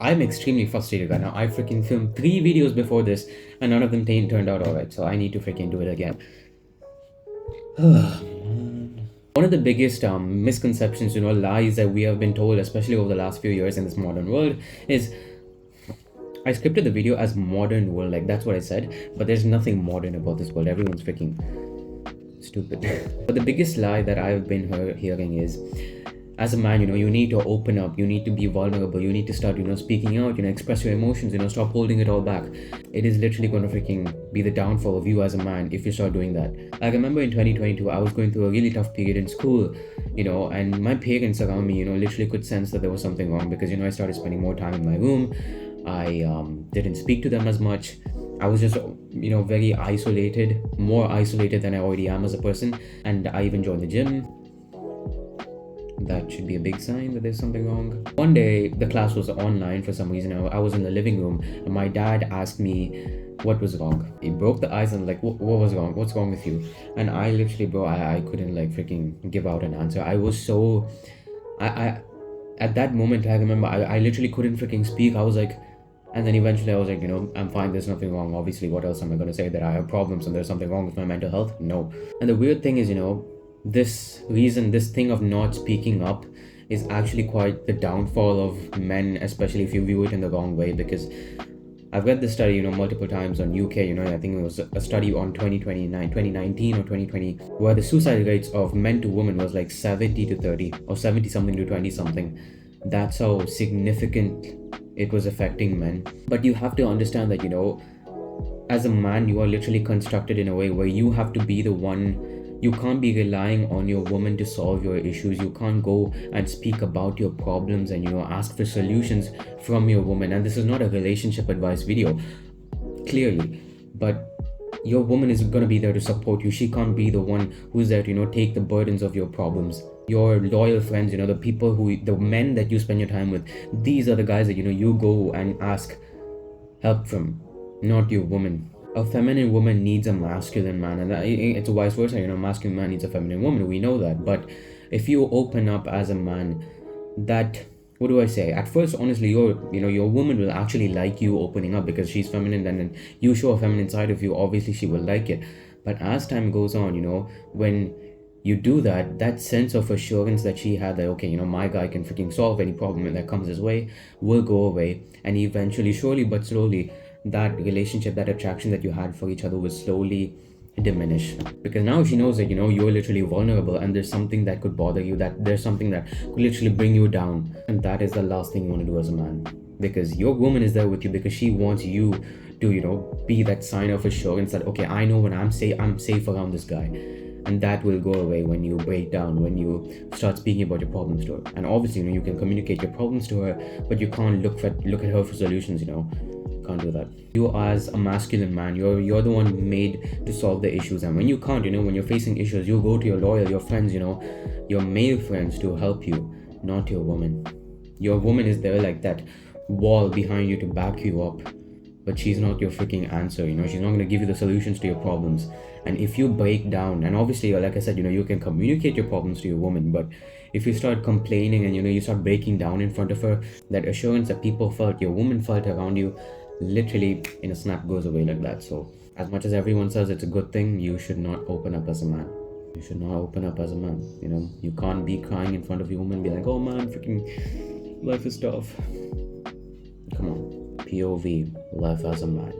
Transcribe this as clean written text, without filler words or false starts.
I'm extremely frustrated right now. I freaking filmed 3 videos before this, and none of them turned out alright. So I need to freaking do it again. One of the biggest misconceptions, lies that we have been told, especially over the last few years in this modern world, is I scripted the video as modern world, like that's what I said, but there's nothing modern about this world. Everyone's freaking stupid. But the biggest lie that I've been hearing is, as a man, you need to open up, you need to be vulnerable, you need to start, speaking out, express your emotions, stop holding it all back. It is literally going to freaking be the downfall of you as a man if you start doing that. I remember in 2022, I was going through a really tough period in school, and my parents around me, literally could sense that there was something wrong because, I started spending more time in my room. I didn't speak to them as much. I was just, very isolated, more isolated than I already am as a person. And I even joined the gym. That should be a big sign that there's something wrong. One day, the class was online for some reason. I was in the living room, and my dad asked me what was wrong. He broke the ice and like, what was wrong? What's wrong with you? And I literally, bro, I couldn't like freaking give out an answer. I was so, I at that moment, I remember I literally couldn't freaking speak. I was like, and then eventually I was like, I'm fine, there's nothing wrong. Obviously, what else am I going to say? That I have problems and there's something wrong with my mental health? No. And the weird thing is, this thing of not speaking up is actually quite the downfall of men, especially if you view it in the wrong way. Because I've read this study, multiple times on UK, I think it was a study on 2019 or 2020, where the suicide rates of men to women was like 70 to 30 or 70 something to 20 something. That's how significant it was affecting men. But you have to understand that, as a man, you are literally constructed in a way where you have to be the one. You can't be relying on your woman to solve your issues. You can't go and speak about your problems and, ask for solutions from your woman. And this is not a relationship advice video, clearly. But your woman is going to be there to support you. She can't be the one who's there to, take the burdens of your problems. Your loyal friends, the men that you spend your time with, these are the guys that, you go and ask help from, not your woman. A feminine woman needs a masculine man, and it's vice versa. A masculine man needs a feminine woman. We know that. But if you open up as a man, that, what do I say? At first, honestly, your woman will actually like you opening up because she's feminine, and then you show a feminine side of you. Obviously, she will like it. But as time goes on, when you do that, that sense of assurance that she had that, okay, my guy can freaking solve any problem that comes his way will go away, and eventually, surely but slowly, that relationship, that attraction that you had for each other will slowly diminish. Because now she knows that, you're literally vulnerable and there's something that could bother you, that there's something that could literally bring you down. And that is the last thing you want to do as a man. Because your woman is there with you because she wants you to, be that sign of assurance that, okay, I know when I'm safe around this guy. And that will go away when you break down, when you start speaking about your problems to her. And obviously, you can communicate your problems to her, but you can't look at her for solutions. Can't do that. You as a masculine man, you're the one made to solve the issues. And when you can't, when you're facing issues, you go to your lawyer, your friends, your male friends to help you, not your woman. Your woman is there like that wall behind you to back you up, but she's not your freaking answer. She's not going to give you the solutions to your problems. And if you break down, and obviously, like I said, you can communicate your problems to your woman, but if you start complaining and you start breaking down in front of her, that assurance that people felt, your woman felt around you, literally in a snap goes away like that. So as much as everyone says it's a good thing, you should not open up as a man. You should not open up as a man. You can't be crying in front of your woman and be like, oh man, freaking life is tough. Come on. POV, life as a man.